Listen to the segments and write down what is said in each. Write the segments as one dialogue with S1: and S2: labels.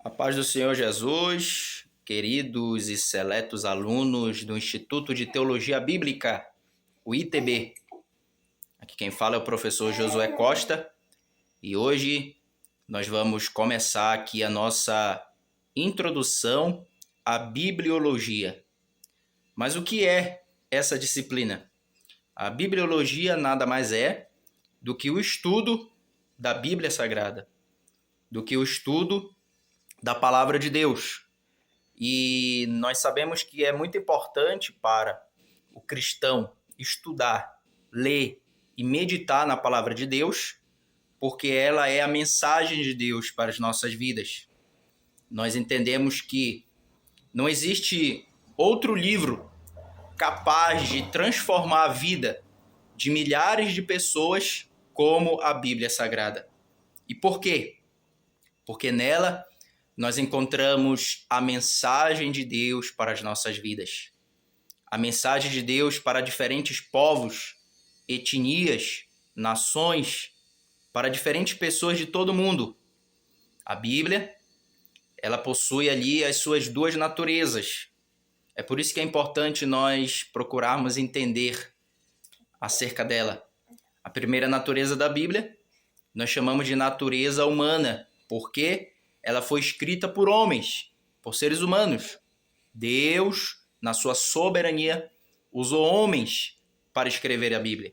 S1: A paz do Senhor Jesus, queridos e seletos alunos do Instituto de Teologia Bíblica, o ITB. Aqui quem fala é o professor Josué Costa e hoje nós vamos começar aqui a nossa introdução à bibliologia. Mas o que é essa disciplina? A bibliologia nada mais é do que o estudo da Bíblia Sagrada, do que o estudo da Palavra de Deus. E nós sabemos que é muito importante para o cristão estudar, ler e meditar na Palavra de Deus, porque ela é a mensagem de Deus para as nossas vidas. Nós entendemos que não existe outro livro capaz de transformar a vida de milhares de pessoas como a Bíblia Sagrada. E por quê? Porque nela nós encontramos a mensagem de Deus para as nossas vidas. A mensagem de Deus para diferentes povos, etnias, nações, para diferentes pessoas de todo o mundo. A Bíblia, ela possui ali as suas duas naturezas. É por isso que é importante nós procurarmos entender acerca dela. A primeira natureza da Bíblia, nós chamamos de natureza humana, porque ela foi escrita por homens, por seres humanos. Deus, na sua soberania, usou homens para escrever a Bíblia.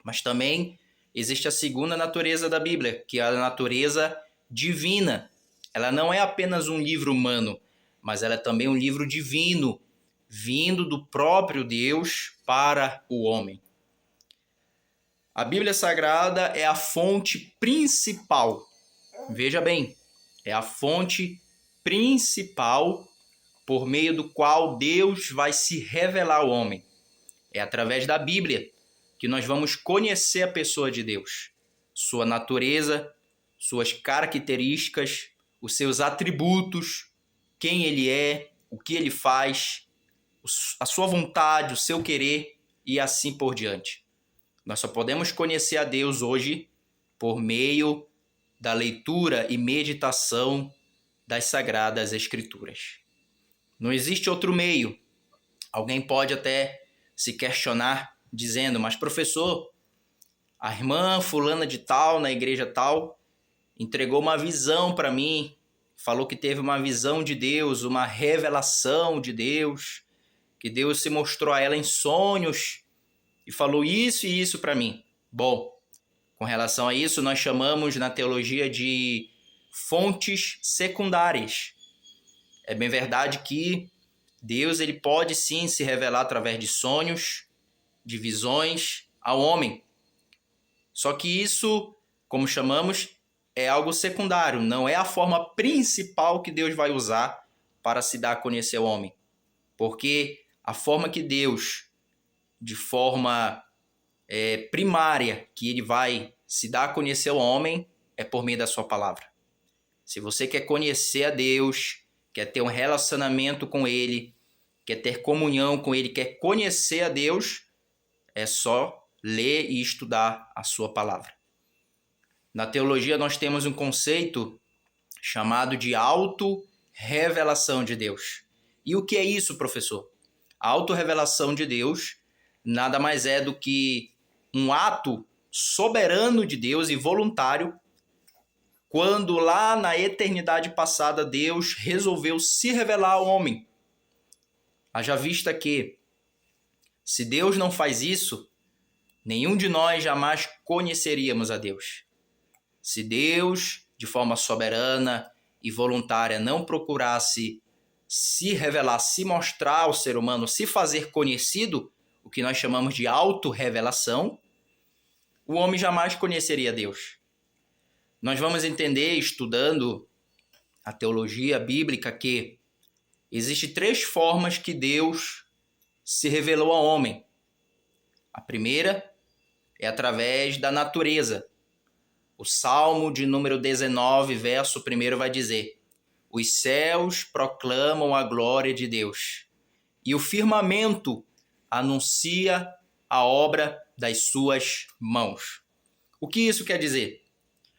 S1: Mas também existe a segunda natureza da Bíblia, que é a natureza divina. Ela não é apenas um livro humano, mas ela é também um livro divino, vindo do próprio Deus para o homem. A Bíblia Sagrada é a fonte principal. Veja bem, é a fonte principal por meio do qual Deus vai se revelar ao homem. É através da Bíblia que nós vamos conhecer a pessoa de Deus, sua natureza, suas características, os seus atributos, quem ele é, o que ele faz, a sua vontade, o seu querer e assim por diante. Nós só podemos conhecer a Deus hoje por meio da leitura e meditação das Sagradas Escrituras. Não existe outro meio. Alguém pode até se questionar dizendo, mas professor, a irmã fulana de tal, na igreja tal, entregou uma visão para mim, falou que teve uma visão de Deus, uma revelação de Deus, que Deus se mostrou a ela em sonhos e falou isso e isso para mim. Bom, com relação a isso, nós chamamos na teologia de fontes secundárias. É bem verdade que Deus ele pode sim se revelar através de sonhos, de visões ao homem. Só que isso, como chamamos, é algo secundário, não é a forma principal que Deus vai usar para se dar a conhecer ao homem. Porque a forma que Deus, de forma primária, que ele vai se dar a conhecer ao homem é por meio da sua palavra. Se você quer conhecer a Deus, quer ter um relacionamento com ele, quer ter comunhão com ele, quer conhecer a Deus, é só ler e estudar a sua palavra. Na teologia nós temos um conceito chamado de autorrevelação de Deus. E o que é isso, professor? A autorrevelação de Deus nada mais é do que um ato soberano de Deus e voluntário, quando lá na eternidade passada Deus resolveu se revelar ao homem. Haja vista que, se Deus não faz isso, nenhum de nós jamais conheceríamos a Deus. Se Deus, de forma soberana e voluntária, não procurasse se revelar, se mostrar ao ser humano, se fazer conhecido, o que nós chamamos de autorrevelação, o homem jamais conheceria Deus. Nós vamos entender, estudando a teologia bíblica, que existem 3 formas que Deus se revelou ao homem. A primeira é através da natureza. O Salmo de número 19, verso 1 vai dizer: os céus proclamam a glória de Deus, e o firmamento anuncia a obra das suas mãos. O que isso quer dizer?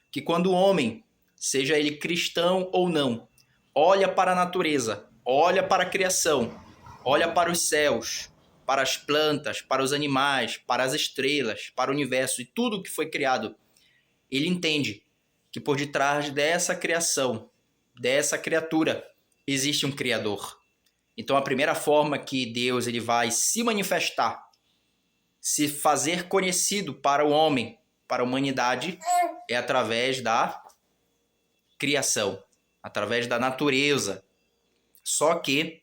S1: Que quando o homem, seja ele cristão ou não, olha para a natureza, olha para a criação, olha para os céus, para as plantas, para os animais, para as estrelas, para o universo e tudo que foi criado, ele entende que por detrás dessa criação, dessa criatura, existe um Criador. Então a primeira forma que Deus ele vai se manifestar, se fazer conhecido para o homem, para a humanidade, é através da criação, através da natureza. Só que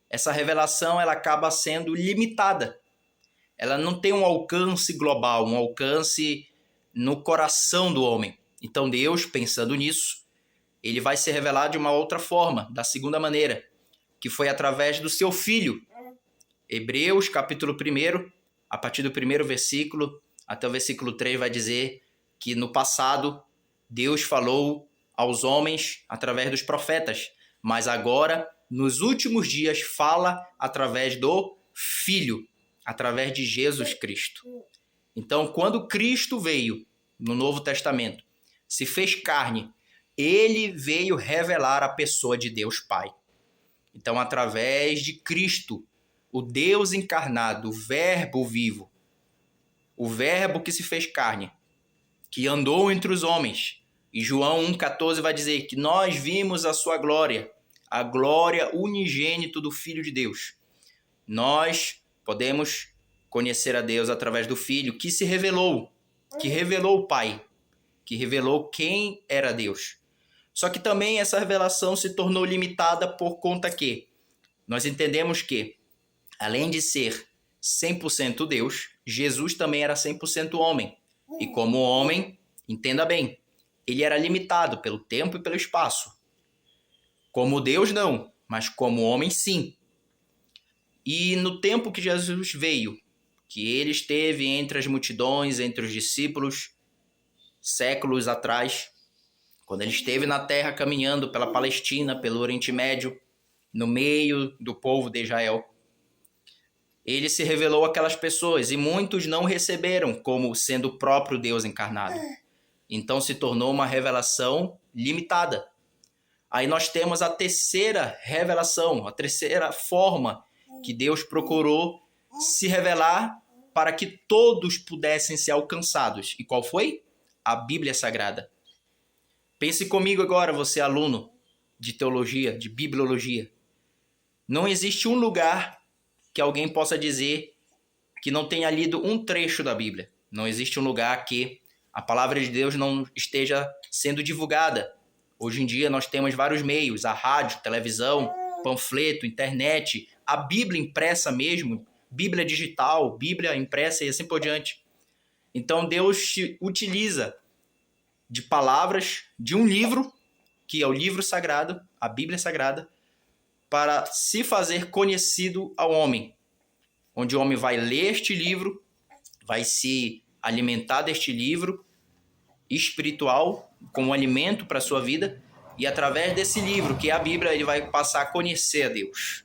S1: essa revelação ela acaba sendo limitada. Ela não tem um alcance global, um alcance no coração do homem. Então Deus, pensando nisso, ele vai se revelar de uma outra forma, da segunda maneira, que foi através do seu Filho. Hebreus, capítulo 1, a partir do primeiro versículo até o versículo 3, vai dizer que no passado Deus falou aos homens através dos profetas, mas agora, nos últimos dias, fala através do Filho, através de Jesus Cristo. Então, quando Cristo veio no Novo Testamento, se fez carne, ele veio revelar a pessoa de Deus Pai. Então, através de Cristo, o Deus encarnado, o Verbo vivo, o Verbo que se fez carne, que andou entre os homens. E João 1,14 vai dizer que nós vimos a sua glória, a glória unigênito do Filho de Deus. Nós podemos conhecer a Deus através do Filho, que se revelou, que revelou o Pai, que revelou quem era Deus. Só que também essa revelação se tornou limitada por conta que nós entendemos que, além de ser 100% Deus, Jesus também era 100% homem. E como homem, entenda bem, ele era limitado pelo tempo e pelo espaço. Como Deus, não, mas como homem, sim. E no tempo que Jesus veio, que ele esteve entre as multidões, entre os discípulos, séculos atrás, quando ele esteve na terra caminhando pela Palestina, pelo Oriente Médio, no meio do povo de Israel, ele se revelou àquelas pessoas e muitos não receberam como sendo o próprio Deus encarnado. Então se tornou uma revelação limitada. Aí nós temos a terceira revelação, a terceira forma que Deus procurou se revelar para que todos pudessem ser alcançados. E qual foi? A Bíblia Sagrada. Pense comigo agora, você aluno de teologia, de bibliologia. Não existe um lugar que alguém possa dizer que não tenha lido um trecho da Bíblia. Não existe um lugar que a palavra de Deus não esteja sendo divulgada. Hoje em dia nós temos vários meios, a rádio, televisão, panfleto, internet, a Bíblia impressa mesmo, Bíblia digital, Bíblia impressa e assim por diante. Então Deus utiliza de palavras de um livro, que é o livro sagrado, a Bíblia Sagrada, para se fazer conhecido ao homem, onde o homem vai ler este livro, vai se alimentar deste livro espiritual como alimento para a sua vida, e através desse livro, que é a Bíblia, ele vai passar a conhecer a Deus.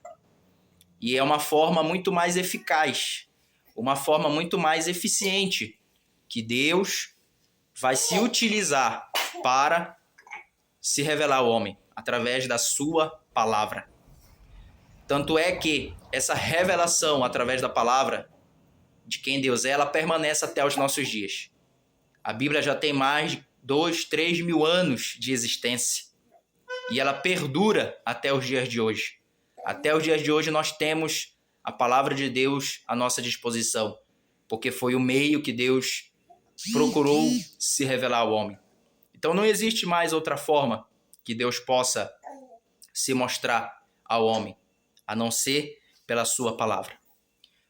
S1: E é uma forma muito mais eficaz, uma forma muito mais eficiente que Deus vai se utilizar para se revelar ao homem, através da sua palavra. Tanto é que essa revelação através da palavra de quem Deus é, ela permanece até os nossos dias. A Bíblia já tem mais de 2, 3 mil anos de existência e ela perdura até os dias de hoje. Até os dias de hoje nós temos a palavra de Deus à nossa disposição, porque foi o meio que Deus procurou se revelar ao homem. Então não existe mais outra forma que Deus possa se mostrar ao homem, a não ser pela sua palavra.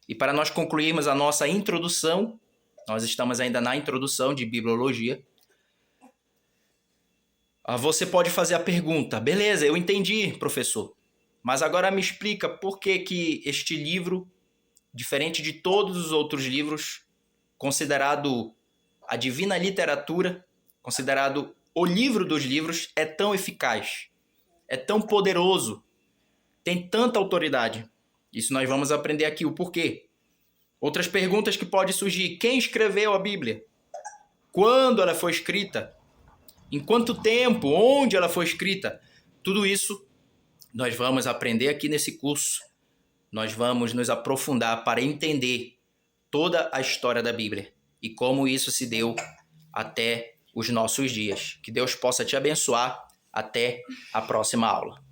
S1: E para nós concluirmos a nossa introdução, nós estamos ainda na introdução de bibliologia, você pode fazer a pergunta, beleza, eu entendi, professor, mas agora me explica por que este livro, diferente de todos os outros livros, considerado a divina literatura, considerado o livro dos livros, é tão eficaz, é tão poderoso, tem tanta autoridade. Isso nós vamos aprender aqui, o porquê. Outras perguntas que podem surgir. Quem escreveu a Bíblia? Quando ela foi escrita? Em quanto tempo? Onde ela foi escrita? Tudo isso nós vamos aprender aqui nesse curso, nós vamos nos aprofundar para entender toda a história da Bíblia e como isso se deu até os nossos dias. Que Deus possa te abençoar. Até a próxima aula.